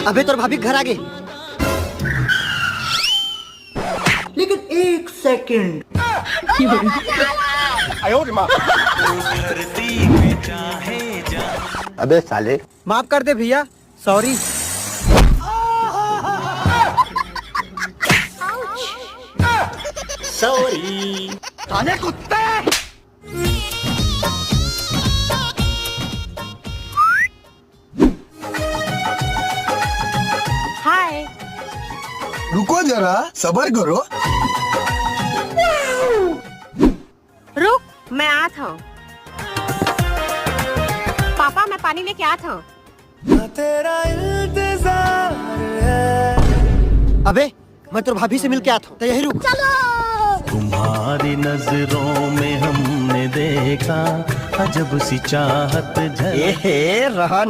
अबे तोर भाभी घर आ गई। लेकिन एक सेकंड। अबे साले, माफ कर दे भैया, सॉरी। सॉरी। साले कुत्ते। हाय। रुको जरा, सबर करो। रुक, मैं आत हूँ। पापा मैं पानी लेके आत हूँ। अबे मैं तोर भाभी से मिल के आता हूँ, तो यही रुक। तुम्हारी नजरों में हमने देखा अजब सी चाहत झलक। रहा